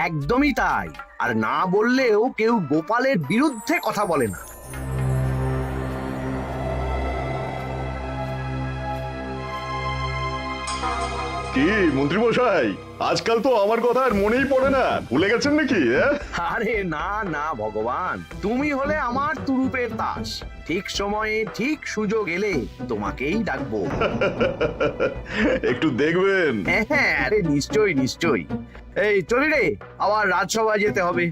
একদমই তাই। আর না বললেও কেউ গোপালের বিরুদ্ধে কথা বলে না। কি মন্ত্রী মশাই, আজকাল তো আমার কথা আর মনেই পড়ে না, ভুলে গেছেন নাকি? আরে না না ভগবান, তুমি হলে আমার তুরুপের তাস। ঠিক সময়ে ঠিক সুযোগ এলে তোমাকেই ডাকবো। একটু দেখবেন। হ্যাঁ, আরে নিশ্চয়ই নিশ্চয়ই। এই চলি রে, আবার রাজসভায় যেতে হবে।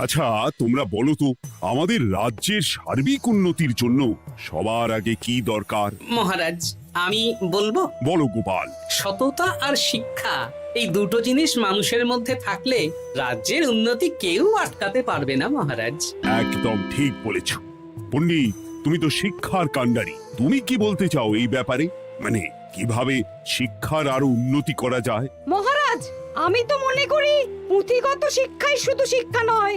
আচ্ছা, তোমরা বলো তো, আমাদের রাজ্যের সার্বিক উন্নতির জন্য সবার আগে কি দরকার? মহারাজ, আমি বলবো, বলো গোপাল। সততা আর শিক্ষা, এই দুটো জিনিস মানুষের মধ্যে থাকলে রাজ্যের উন্নতি কেউ আটকাতে পারবে না মহারাজ। একদম ঠিক বলেছ পণ্ডিত, তুমি তো শিক্ষার কাণ্ডারি। তুমি কি বলতে চাও এই ব্যাপারে? মানে কিভাবে শিক্ষার আরো উন্নতি করা যায়? মহারাজ, আমি তো মনে করি পুঁথিগত শিক্ষাই শুধু শিক্ষা নয়,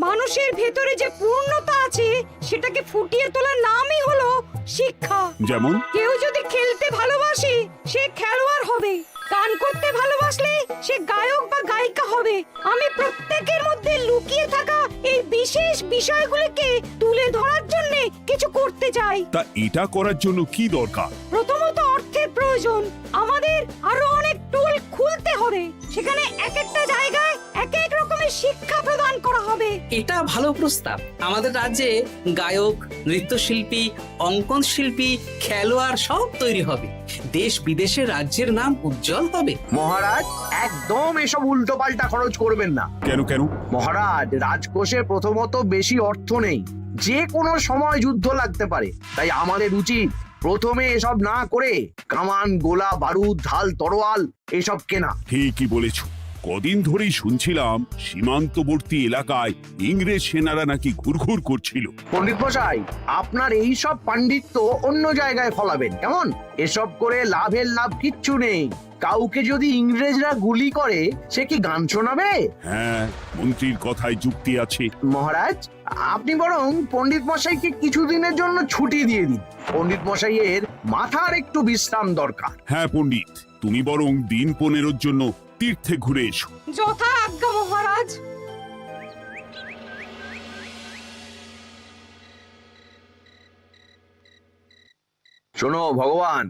মানুষের ভেতরে যে পূর্ণতা আছে সেটাকে ফুটিয়ে তোলার নামই হলো শিক্ষা। যেমন? কেউ যদি খেলতে ভালোবাসে সে খেলোয়াড় হবে, গান করতে ভালোবাসলে সে গায়ক বা গায়িকা হবে। আমি প্রত্যেকের মধ্যে লুকিয়ে থাকা এই বিশেষ বিষয়গুলিকে তুলে ধরার জন্য কিছু করতে চাই। তা এটা করার জন্য কি দরকার? প্রথমত অর্থের প্রয়োজন। আমাদের আরো অনেক টুল খুলতে হবে, সেখানে এক একটা জায়গায় এক এক রকমের শিক্ষা প্রদান করা হবে। এটা ভালো প্রস্তাব। আমাদের রাজ্যে গায়ক, নৃত্যশিল্পী, অঙ্কন শিল্পী, খেলোয়াড় সব তৈরি হবে। দেশ বিদেশে রাজ্যের নাম উজ্জ্বল হবে। মহারাজ, একদম এসব উল্টো পাল্টা খরচ করবেন না। কেন কেন? মহারাজ, রাজকোষে প্রথমত বেশি অর্থ নেই, যে কোনো সময় যুদ্ধ লাগতে পারে। তাই আমাদের উচিত প্রথমে এসব না করে কামান, গোলা বারুদ, ঢাল, তরোয়াল এসব কেনা। ঠিকই বলেছ। কদিন ধরেই শুনছিলাম সীমান্তবর্তী এলাকায় ইংরেজ সেনারা নাকি ঘুরঘুর করছিল। পণ্ডিত মশাই, আপনার এই সব পাণ্ডিত্য অন্য জায়গায় ফলাবেন কেমন? এসব করে লাভের লাভ কিচ্ছু নেই। কাউকে যদি ইংরেজরা গুলি করে সে কি গান শোনাবে? হ্যাঁ, মন্ত্রীর কথায় যুক্তি আছে। মহারাজ, আপনি বরং পণ্ডিত মশাইকে কিছুদিনের জন্য ছুটি দিয়ে দিন। পণ্ডিত মশাইয়ের মাথার একটু বিশ্রাম দরকার। হ্যাঁ পণ্ডিত, তুমি বরং দিন 15 জন্য তীর্থে ঘুরে এসো। যথা আজ্ঞা মহারাজ। শোনো ভগবান,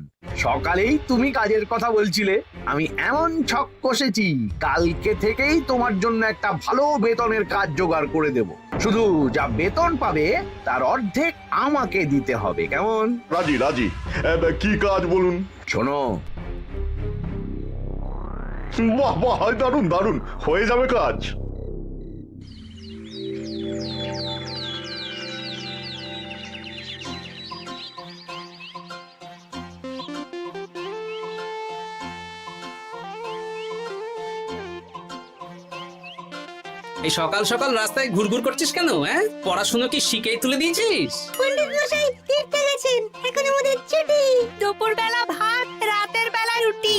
সকালেই তুমি কাজের কথা বলছিলে, আমি এমন ছক কষেছি কালকে থেকেই তোমার জন্য একটা ভালো বেতনের কাজ জোগাড় করে দেব। শুধু যা বেতন পাবে তার অর্ধেক আমাকে দিতে হবে, কেমন? রাজি রাজি। কি কাজ বলুন? শোনো, বাহ বাহ, দারুণ দারুণ, হয়ে যাবে কাজ। এই সকাল সকাল রাস্তায় ঘুরঘুর করছিস কেন? হ্যাঁ, পড়াশুনো কি শিখেই তুলে দিয়েছিস? পণ্ডিত মশাই তীর্থে গেছেন, এখন আমাদের ছুটি। দুপুর বেলা ভাত, রাতের বেলা রুটি।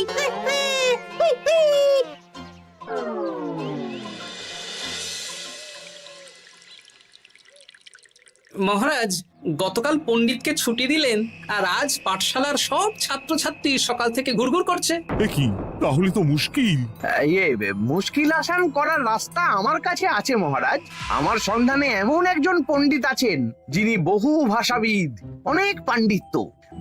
মহারাজ, গতকাল পণ্ডিতকে ছুটি দিলেন আর আজ পাঠশালার সব ছাত্রছাত্রী সকাল থেকে ঘুরঘুর করছে। এ কি, তাহলে তো মুশকিল। মুশকিল আসান করার রাস্তা আমার কাছে আছে মহারাজ। আমার সন্ধানে এমন একজন পণ্ডিত আছেন যিনি বহু ভাষাবিদ, অনেক পাণ্ডিত্য,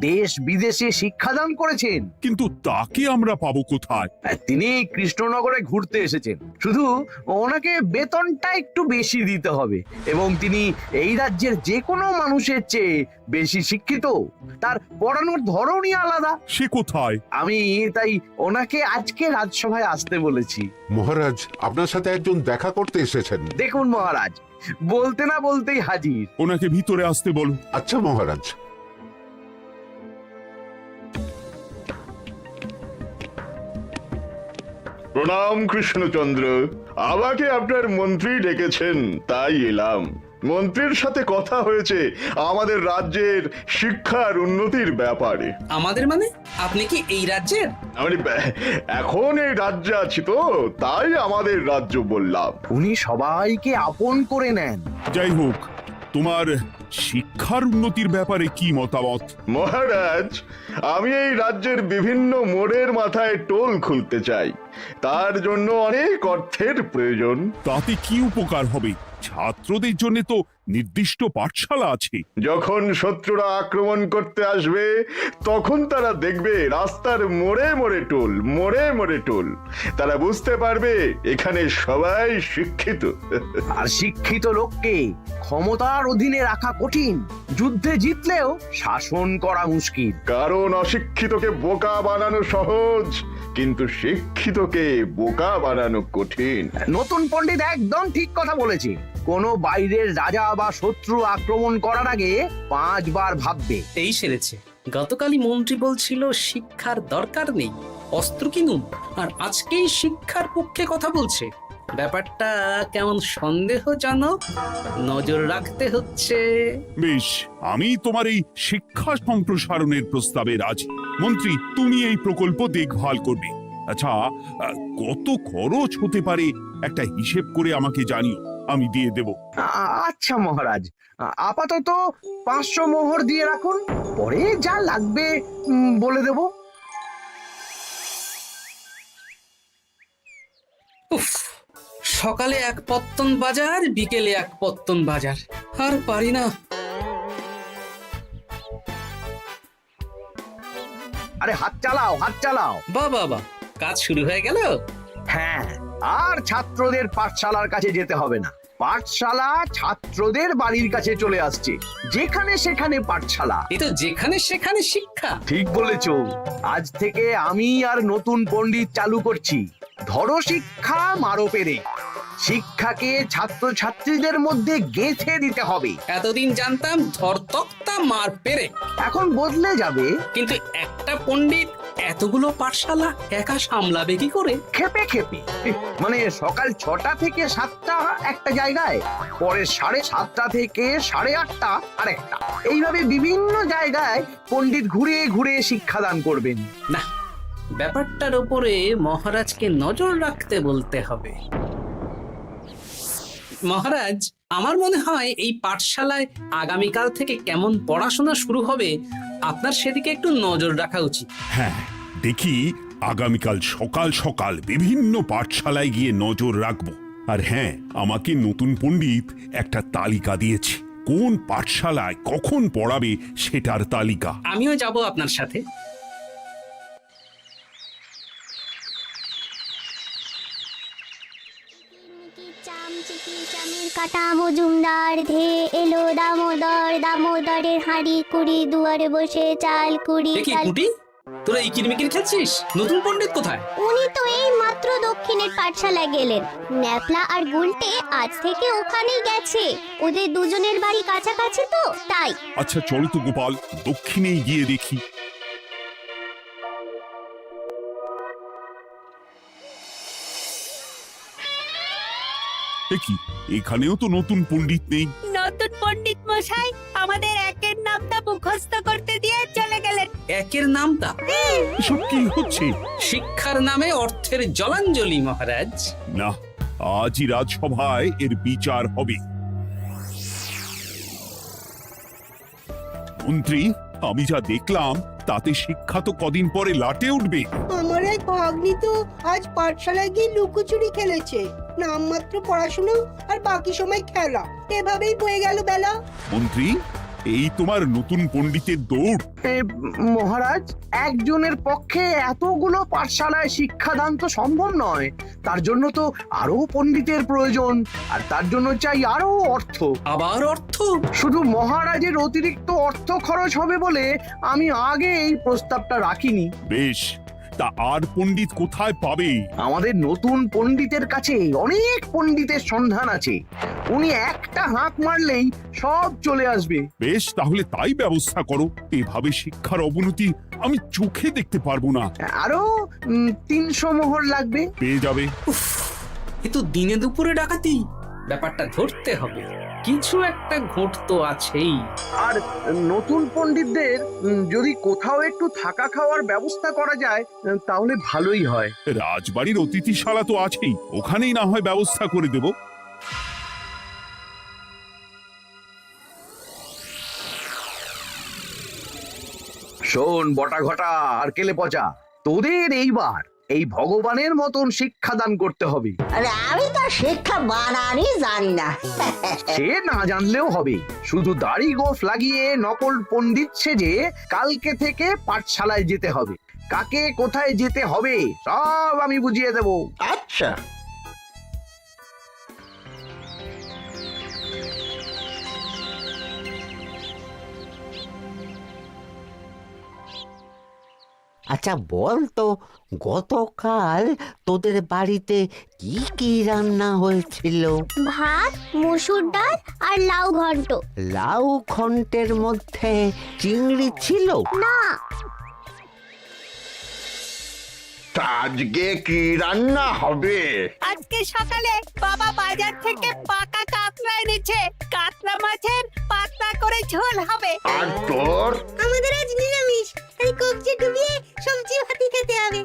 দেশ বিদেশে শিক্ষাদান করেছেন। কিন্তু তাকে আমরা পাবো কোথায়? তিনি কৃষ্ণনগরে ঘুরতে এসেছেন। শুধু ওনাকে বেতনটা একটু বেশি দিতে হবে, এবং তিনি এই রাজ্যের যে কোনো মানুষের চেয়ে বেশি শিক্ষিত। তার পড়ানোর ধরনই আলাদা। সে কোথায়? আমি তাই ওনাকে আজকে রাজসভায় আসতে বলেছি। মহারাজ, আপনার সাথে একজন দেখা করতে এসেছেন। দেখুন মহারাজ, বলতে না বলতেই হাজির। ওনাকে ভিতরে আসতে বলো। আচ্ছা মহারাজ। প্রণাম কৃষ্ণচন্দ্র, আমাকে আপনার মন্ত্রী ডেকেছেন তাই এলাম। মন্ত্রীর সাথে কথা হয়েছে আমাদের রাজ্যের শিক্ষার উন্নতির ব্যাপারে। আমাদের মানে? আপনি কি এই রাজ্যের? মানে এখন এই রাজ্যে আছি তো, তাই আমাদের রাজ্য বললাম। উনি সবাইকে আপন করে নেন। যাই হোক, তোমার শিক্ষার উন্নতির ব্যাপারে কি মতামত? মহারাজ, আমি এই রাজ্যের বিভিন্ন মোড়ের মাথায় টোল খুলতে চাই। তার জন্য অনেক অর্থের প্রয়োজন। তাতে কি উপকার হবে? ছাত্রদের জন্য তো নির্দিষ্ট পাঠশালা আছে। যখন শত্রুরা আক্রমণ করতে আসবে তখন তারা দেখবে রাস্তার মোড়ে মোড়ে টোল, মোড়ে মোড়ে টোল। তারা বুঝতে পারবে এখানে সবাই শিক্ষিত। আর শিক্ষিত লোককে ক্ষমতার অধীনে রাখা কঠিন, যুদ্ধে জিতলেও শাসন করা মুশকিল। কারণ অশিক্ষিতকে বোকা বানানো সহজ, কিন্তু শিক্ষিতকে বোকা বানানো কঠিন। নতুন পণ্ডিত একদম ঠিক কথা বলেছে। কোনো বাইরের রাজা বা শত্রু আক্রমণ করার আগে 5 বার ভাববে। এই সেরেছে। গতকালই মন্ত্রী বলছিল শিক্ষার দরকার নেই, অস্ত্র কিনুন, আর আজকেই শিক্ষার পক্ষে কথা বলছে। ব্যাপারটা কেমন সন্দেহজনক, নজর রাখতে হচ্ছে। বেশ, আমি তোমার এই শিক্ষা সম্প্রসারণের প্রস্তাবে রাজি। মন্ত্রী, তুমি এই প্রকল্প দেখভাল করবে। আচ্ছা, কত খরচ হতে পারে একটা হিসেব করে আমাকে জানিও, আমি দিয়ে দেব। আচ্ছা মহারাজ, আপাতত 500 মোহর দিয়ে রাখুন, পরে যা লাগবে বলে দেব। উফ, সকালে এক পত্তন বাজার, বিকেলে এক পত্তন বাজার, আর পারি না। আরে হাত চালাও, হাত চালাও। বাবা, কাজ শুরু হয়ে গেল। হ্যাঁ, আর ছাত্রদের পাঠশালার কাছে যেতে হবে না। পাঠশালা ছাত্রদের বাড়ির কাছে চলে আসছে। যেখানে সেখানে পাঠশালা। এই তো যেখানে সেখানে শিক্ষা। ঠিক বলেছো। আজ থেকে আমি আর নতুন পণ্ডিত চালু করছি। ধরো শিক্ষা, মারো পেরে। শিক্ষাকে ছাত্রছাত্রীদের মধ্যে গেঁথে দিতে হবে। এতদিন জানতাম ধরতক্তা মার পেরে, এখন বদলে যাবে। কিন্তু একটা পণ্ডিত এতগুলো পাঠশালা একা সামলাবে কি করে? খেপে খেপে। মানে সকাল 6টা থেকে 7টা একটা জায়গায়, পরে 7:30 থেকে 8:30 আরেকটা। এইভাবে বিভিন্ন জায়গায় পণ্ডিত ঘুরে ঘুরে শিক্ষাদান করবেন। না, ব্যাপারটার উপরে মহারাজকে নজর রাখতে বলতে হবে। মহারাজ, আমার মনে হয় এই পাঠশালায় আগামীকাল থেকে কেমন পড়াশোনা শুরু হবে, আপনার সেদিকে একটু নজর রাখা উচিত। হ্যাঁ, দেখি আগামীকাল সকাল সকাল বিভিন্ন পাঠশালায় গিয়ে নজর রাখব। আর হ্যাঁ, আমাকে নতুন পণ্ডিত একটা তালিকা দিয়েছে, কোন পাঠশালায় কখন পড়াবে সেটার তালিকা। আমিও যাব আপনার সাথে। কাটা মজুমদার ধে এলো দামোদর, দামোদরের হাঁড়ি কুড়ি, দুয়ারে বসে চাল কুড়ি। দেখি কুটি, তোরা এই কিরমিকির খেলছিস? নতুন পণ্ডিত কোথায়? উনি তো এই মাত্র দক্ষিণের পাঠশালায় গেলেন। ন্যাপলা আর গুলটে আজ থেকে ওখানেই গেছে। ওদের দুজনের বাড়ি কাছাকাছি তো, তাই। আচ্ছা চলো তো গোপাল, দক্ষিণেই গিয়ে দেখি। দেখি এখানেও তো নতুন পণ্ডিত নেই। নতুন পণ্ডিত মশাই আমাদের একের নামটা মুখস্থ করতে দিয়ে চলে গেলেন। একের নামটা? এসব কি হচ্ছে? শিক্ষার নামে অর্থের জলাঞ্জলি মহারাজ। না, আজই রাজসভায় এর বিচার হবে। মন্ত্রী, আমি যা দেখলাম তাতে শিক্ষা তো কদিন পরে লাটে উঠবে। আমার এক ভাগ্নি তো আজ পাঠশালায় গিয়ে লুকোচুরি খেলেছে। নামমাত্র পড়াশোনা আর বাকি সময় খেলা, এভাবেই বয়ে গেল বেলা। মন্ত্রী, এই তোমার নতুন পণ্ডিতের দৌড়। মহারাজ, একজনের পক্ষে এতগুলো পাঠশালায় শিক্ষাদান তো সম্ভব নয়। তার জন্য তো আরো পণ্ডিতের প্রয়োজন, আর তার জন্য চাই আরো অর্থ। আবার অর্থ? শুধু মহারাজের অতিরিক্ত অর্থ খরচ হবে বলে আমি আগে এই প্রস্তাবটা রাখিনি। বেশ, তা আর পণ্ডিত কোথায় পাবে? আমাদের নতুন পণ্ডিতের কাছে অনেক পণ্ডিতের সন্ধান আছে। উনি একটা হাঁক মারলেই সব চলে আসবে। বেশ, তাহলে তাই ব্যবস্থা করো। এভাবে শিক্ষার অবনতি আমি চোখে দেখতে পারবো না। আরো 300 মোহর লাগবে। পেয়ে যাবে। এ তো দিনে দুপুরে ডাকাতি। ব্যাপারটা ধরতে হবে, কিছু একটা ঘট তো আছেই। আর নতুন পণ্ডিতদের যদি কোথাও একটু থাকা খাওয়ার ব্যবস্থা করা যায় তাহলে ভালোই হয়। রাজবাড়ির অতিথিশালা তো আছেই, ওখানেই না হয় ব্যবস্থা করে দেব। শোন বটা ঘটা আর কেলে পচা, তোদের এইবার এই ভগবানের মতন শিক্ষাদান করতে হবে। আরে আমি তো শিক্ষা বানানই জানি না। সে না জানলেও হবে, শুধু দাড়ি গোফ লাগিয়ে নকল পণ্ডিত সেজে কালকে থেকে পাঠশালায় যেতে হবে। কাকে কোথায় যেতে হবে সব আমি বুঝিয়ে দেব। আচ্ছা। আচ্ছা বল তো, গতকাল তোদের বাড়িতে কি কি রান্না হয়েছিল? ভাত, মসুর ডাল আর লাউ ঘন্ট। লাউ ঘন্টের মধ্যে চিংড়ি ছিল? না, তা আজকে কি রান্না হবে? আজকে সকালে বাবা বাজার থেকে পাকা কাতলা এনেছে। কাতলা মাছের পাতলা করে ঝোল হবে। আর তোর? আমাদের আজ নিরামিষ, তাই কবজি ডুবিয়ে সবজি ভাতি খেতে হবে।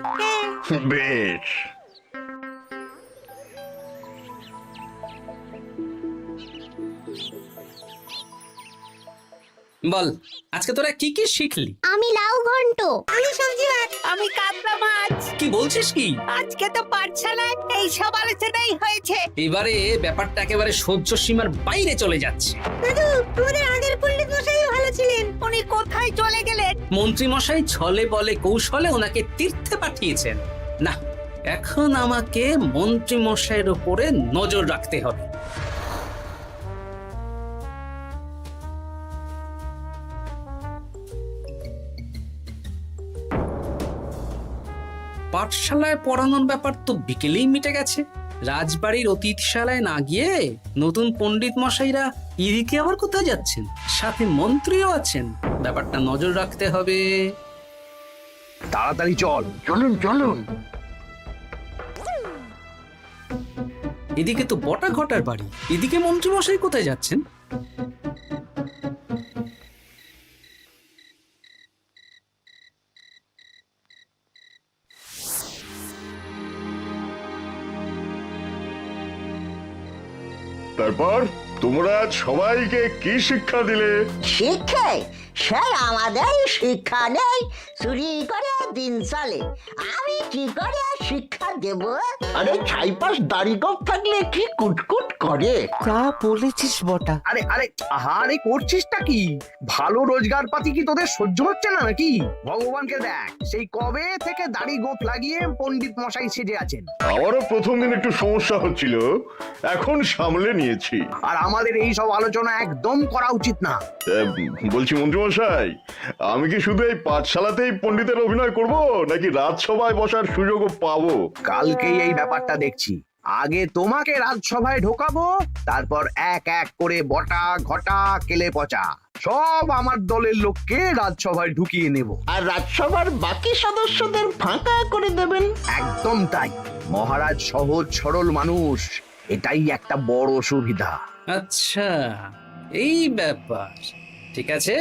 বেশ। বল, আজকে তোরা কি কি শিখলি? আমি লাউ ঘন্ট। আমি সবজি ভাত। আমি কাতলা মাছ। কি বলছিস কি? আজকে তো পাঠশালায় এই সব আলোচনাই হয়েছে। এবারে ব্যাপারটা একেবারে সহ্য সীমার বাইরে চলে যাচ্ছে। দাদু, আমাদের আগের পণ্ডিত মশাই ভালো ছিলেন। উনি কোথায় চলে গেলেন? মন্ত্রী মশাই ছলে বলে কৌশলে ওনাকে তীর্থে পাঠিয়েছেন। না, এখন আমাকে মন্ত্রী মশাইয়ের উপরে নজর রাখতে হবে। পাঠশালায় পড়ানোর ব্যাপার তো বিকেলেই মিটে গেছে। রাজবাড়ির অতিথিশালায় না গিয়ে নতুন পণ্ডিত মশাইরা এদিকে আবার কোথায় যাচ্ছেন? সাথে মন্ত্রীও আছেন, ব্যাপারটা নজর রাখতে হবে। তাড়াতাড়ি চল। চলুন চলুন। এদিকে তো বটা ঘটার বাড়ি, এদিকে মন্ত্রী মশাই কোথায় যাচ্ছেন? তারপর তোমরা সবাইকে কি শিক্ষা দিলে? শিক্ষা? সে আমাদের শিক্ষা নেই, চুরি করে দিন চলে। আমি কি করে শিক্ষা দেব? আরে ছাইপাশ দাড়ি গোঁফ থাকলে কি কুটকুট করে। যা বলেছিস বটা। আরে আরে আহারে করছিসটা কি? ভালো রোজগার পাতি কি তোদের সহ্য হচ্ছে না নাকি? ভগবানকে দেখ, সেই কবে থেকে দাড়ি গোঁফ লাগিয়ে পণ্ডিত মশাই সেজে আছেন। আমারও প্রথম দিন একটু সমস্যা হচ্ছিল, এখন সামলে নিয়েছি। আর আমাদের এই সব আলোচনা একদম করা উচিত না। বলছি মন্ত্রীমশাই, আমি কি শুধু এই পাঠশালাতেই পণ্ডিতের অভিনয় করব, নাকি রাজসভায় বসার সুযোগও পাবো? কালকেই এই ব্যাপারটা দেখছি। আগে তোমাকে রাজসভায় ঢোকাবো, তারপর এক এক করে বটা ঘটা কেলে পচা সব আমার দলের লোককে রাজসভায় ঢুকিয়ে নেব। আর রাজসভার বাকি সদস্যদের ফাঁকা করে দেবেন। একদম তাই। মহারাজ সহজ সরল মানুষ, এটাই একটা বড় সুবিধা। আচ্ছা, এই ব্যাপার। ঠিক আছে,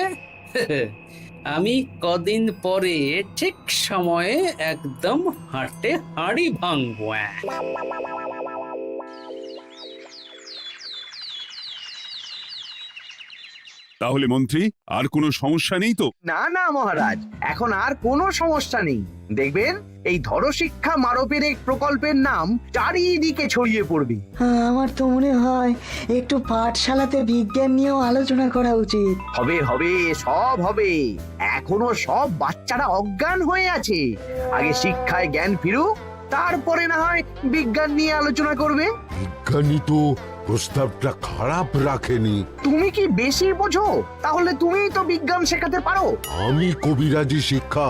আমি কদিন পরে ঠিক সময়ে একদম হাটে হাড়ি ভাঙবো। তাহলে মন্ত্রী, আর কোনো সমস্যা নেই তো? না না মহারাজ, এখন আর কোনো সমস্যা নেই। দেখবেন এই ধরশিক্ষা মারপের এক প্রকল্পের নাম চারিদিকে ছড়িয়ে পড়বে। আমার তো মনে হয় একটু পাঠশালাতে বিজ্ঞান নিয়েও আলোচনা করা উচিত। হবে হবে, সব হবে। এখনো সব বাচ্চারা অজ্ঞান হয়ে আছে। আগে শিক্ষায় জ্ঞান ফিরুক, তারপরে না হয় বিজ্ঞান নিয়ে আলোচনা করবে। বিজ্ঞানী তো প্রস্তাবটা খারাপ রাখেনি। তুমি কি বেশি বোঝো? তাহলে তুমিই তো বিজ্ঞান শেখাতে পারো। আমি কবিরাজি শিক্ষা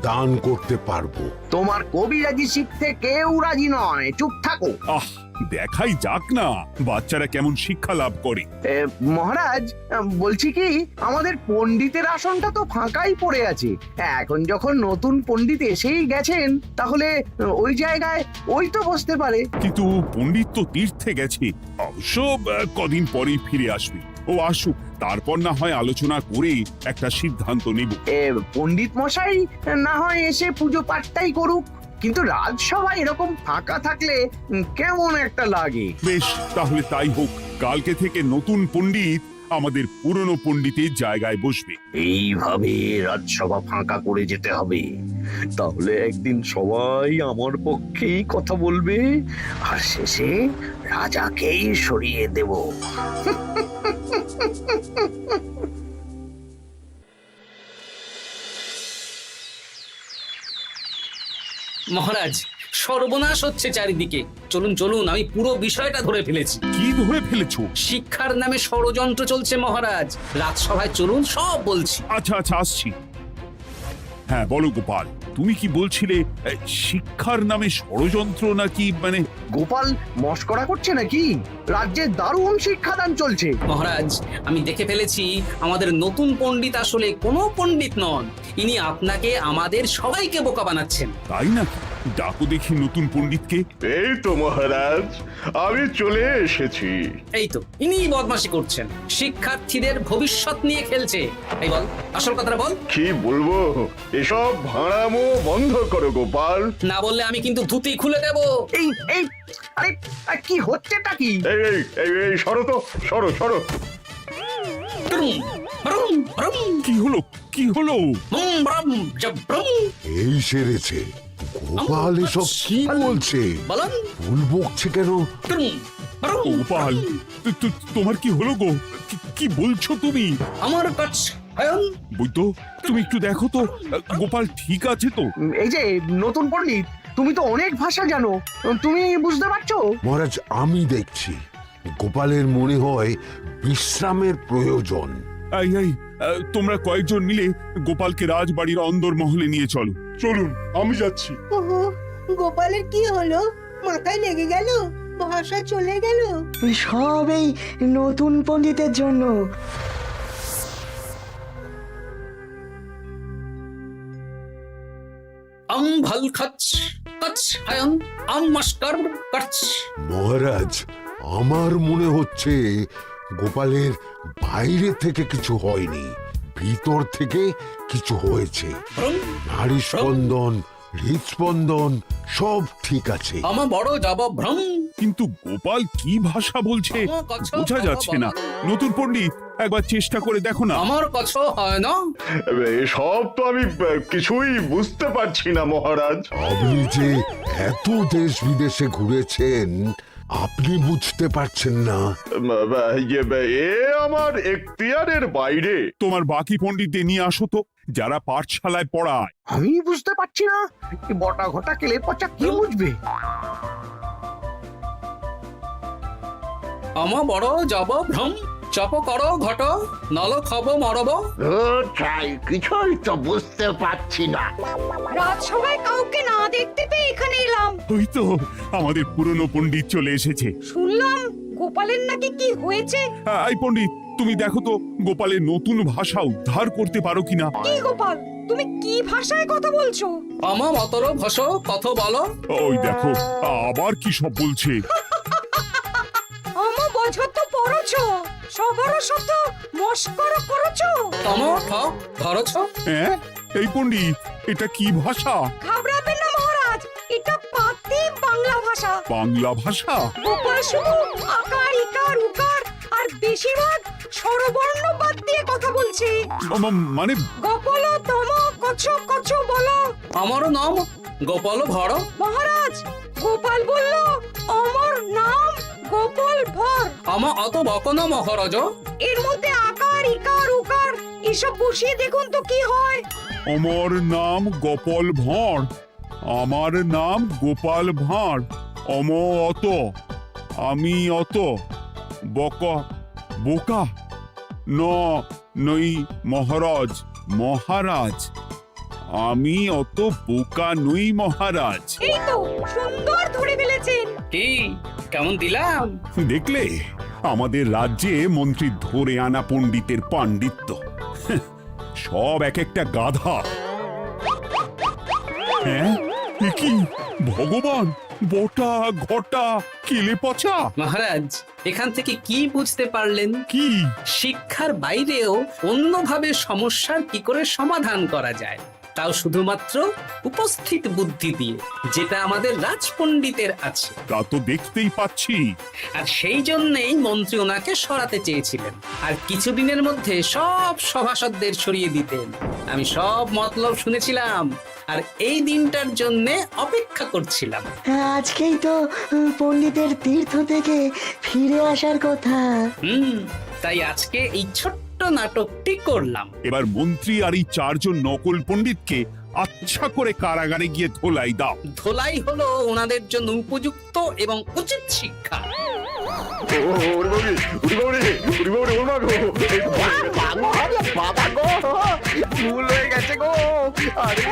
দান করতে পারবো। তোমার কবিরাজি শিখতে কেউ রাজি নয়, চুপ থাকো। আহ, দেখাই যাক না বাচ্চারা কেমন শিক্ষা লাভ করে। মহারাজ, বলছি কি, আমাদের পণ্ডিতের আসনটা তো ফাঁকাই পড়ে আছে। এখন যখন নতুন পণ্ডিত এসেই গেছেন, তাহলে ওই জায়গায় ওই তো বসতে পারে। কিন্তু পণ্ডিত তো তীর্থে গেছে, অবশ্য কদিন পরেই ফিরে আসবে। ও আসুক, তারপর না হয় আলোচনা করে একটা সিদ্ধান্ত নেব। পণ্ডিত মশাই না হয় এসে পুজো পাঠটাই করুক, কিন্তু রাজসভা এরকম ফাঁকা থাকলে কেমন একটা লাগে। বেশ, তাহলে তাই হোক। কালকে থেকে নতুন পণ্ডিত আমাদের পুরনো পণ্ডিতের জায়গায় বসবে। এইভাবে রাজসভা ফাঁকা করে যেতে হবে, তাহলে একদিন সবাই আমার পক্ষেই কথা বলবে আর শেষে রাজাকেই সরিয়ে দেব। মহারাজ, সর্বনাশ হচ্ছে চারিদিকে। চলুন চলুন, আমি পুরো বিষয়টা ধরে ফেলেছি। কি ধরে ফেলেছো? শিক্ষার নামে ষড়যন্ত্র চলছে মহারাজ। রাজসভায় চলুন, সব বলছি। আচ্ছা আচ্ছা, আসছি। হ্যাঁ বলো গোপাল, তুমি কি বলছিলে শিক্ষার নামে ষড়যন্ত্র নাকি? মানে গোপাল মস্করা করছে নাকি? রাজ্যে দারুণ শিক্ষাদান চলছে। মহারাজ, আমি দেখে ফেলেছি আমাদের নতুন পণ্ডিত আসলে কোনো পণ্ডিত নন। ইনি আপনাকে, আমাদের সবাইকে বোকা বানাচ্ছেন। তাই নাকি? ডাকো দেখি নতুন পণ্ডিতকে। এই তো মহারাজ, আমি চলে এসেছি। এই তো ইনি বদমাশি করছেন, শিক্ষার্থীদের ভবিষ্যৎ নিয়ে খেলছে। এই বল, আসল কথাটা বল। কি বলবো, এসব ভাড়ামো বন্ধ করো গোপাল। না বললে আমি কিন্তু ধুতি খুলে দেব। এই এই আরে আরে, কি হচ্ছেটা কি? এই এই এই এই সরো তো, সরো সরো। ব্রুম, ব্রুম, ব্রুম, কি হলো? কি হলো? বুম, ব্রুম, জব, ব্রুম। এই সেরেছে। গোপাল এসব কি বলছে? বলুন। ভুল বকছে কেন? ব্রুম, ব্রুম, গোপাল, তোমার কি হলো গো? কি বলছো তুমি? আমার কাছে বৈদ্য, তুমি একটু দেখো তো গোপাল ঠিক আছে তো? এই যে নতুন পণ্ডিত, তুমি তো অনেক ভাষা জানো, তুমি বুঝতে পারছো? মহারাজ, আমি দেখছি গোপালের মনে হয় বিশ্রামের প্রয়োজন। এই এই, তোমরা কয়েকজন মিলে গোপালকে রাজবাড়ির অন্দর মহলে নিয়ে চলো। চলুন, আমি যাচ্ছি। ওহো, গোপালের কি হলো? মাথায় লেগে গেল? ভাষা চলে গেল? ওই সব এই নতুন পণ্ডিতের জন্য। ভাল খাচ কাচ হায়ন মাস্টার কাচ। মহারাজ, আমার মনে হচ্ছে গোপালের বাইরে থেকে কিছু হয়নি, ভিতর থেকে কিছু হয়েছে। নারী স্পন্দন, হৃদস্পন্দন সব ঠিক আছে। আমার বড় যাব ভ্রম। কিন্তু গোপাল কি ভাষা বলছে বোঝা যাচ্ছে না। নতুন পণ্ডিত, একবার চেষ্টা করে দেখো না। আমার কথা হয় না। এসব তো আমি কিছুই বুঝতে পারছি না মহারাজ। আপনি যে এত দেশ বিদেশে ঘুরেছেন, আপনি বুঝতে পারছেন না? এ আমার এখতিয়ারের বাইরে। তোমার বাকি পণ্ডিতদের নিয়ে আসো তো, যারা পাঠশালায় পড়ায়। আমি বুঝতে পারছি না, বটা ঘটা কেলে পচা কি বুঝবে? আমার বড় যাব ভ্রম। চপ করো ঘট, নল খাব মরব। কিছুই তো বুঝতে পারছি না। রাজসভায় কাউকে না দেখতে পেয়ে এখানে এলাম। ওই তো আমাদের পুরনো পণ্ডিত চলে এসেছে। শুনলাম গোপালের নাকি কি হয়েছে। এই পণ্ডিত, তুমি দেখো তো গোপালের নতুন ভাষা উদ্ধার করতে পারো কিনা। কি গোপাল, তুমি কি ভাষায় কথা বলছো? আমার মতর ভাষ কথা বলো। ওই দেখো আবার কি সব বলছে। আমো বোঝো তো পড়ছো, সবার শত মস্করা করছো। তম ঠ ধরছ। হ্যাঁ, এই পণ্ডিত, এটা কি ভাষা? ঘাবড়াবেন না মহারাজ, এটা পাতি বাংলা ভাষা। বাংলা ভাষা? গোপাল শুধু আকার ইকার উকার আর বেশিরভাগ স্বরবর্ণ বাদ দিয়ে কথা বলছে। মানে গোপাল তম কছ কছ বলো। আমার নাম গোপাল ভর। মহারাজ, গোপাল বলল আমার নাম গোপাল ভর। আমার অত বকনা মহারাজ। এর মধ্যে আকার ইকার উকার এসব বসিয়ে দেখুন তো কি হয়। আমার নাম গোপাল ভাঁড়। আমার নাম গোপাল ভাঁড়। অম অত, আমি অত, বকা বোকা, ন নই মহারাজ। মহারাজ, আমি অত বোকা নই মহারাজ। এই তো সুন্দর ধরে ফেলেছেন। কি কেমন দিলাম? দেখলে, আমাদের রাজ্যে মন্ত্রী ধরে আনা পণ্ডিতের পাণ্ডিত্য। সব এক একটা গাধা। হ্যাঁ, এ কি ভগবান, বটা ঘটা কেলে পচা। মহারাজ, এখান থেকে কি বুঝতে পারলেন? কি? শিক্ষার বাইরেও অন্যভাবে সমস্যার কি করে সমাধান করা যায়। তাও শুধুমাত্র উপস্থিত বুদ্ধি দিয়ে, যেটা আমাদের রাজপণ্ডিতের আছে। তা তো দেখতেই পাচ্ছি। আর সেই জন্যেই মন্ত্রী ওনাকে সরাতে চেয়েছিলেন, আর কিছুদিনের মধ্যে সব সভাসদদের সরিয়ে দিতেন। আমি সব মতলব শুনেছিলাম, আর এই দিনটার জন্যে অপেক্ষা করছিলাম। আজকেই তো পণ্ডিতের তীর্থ থেকে ফিরে আসার কথা। তাই আজকে এই ছোট্ট নাটকটি করলাম। এবার মন্ত্রী আর এই 4 জন নকল পণ্ডিতকে আচ্ছা করে কারাগারে গিয়ে ধোলাই দাও। ধোলাই হলো ওনাদের জন্য উপযুক্ত এবং উচিত শিক্ষা। ভুল হয়ে গেছে গো। আরে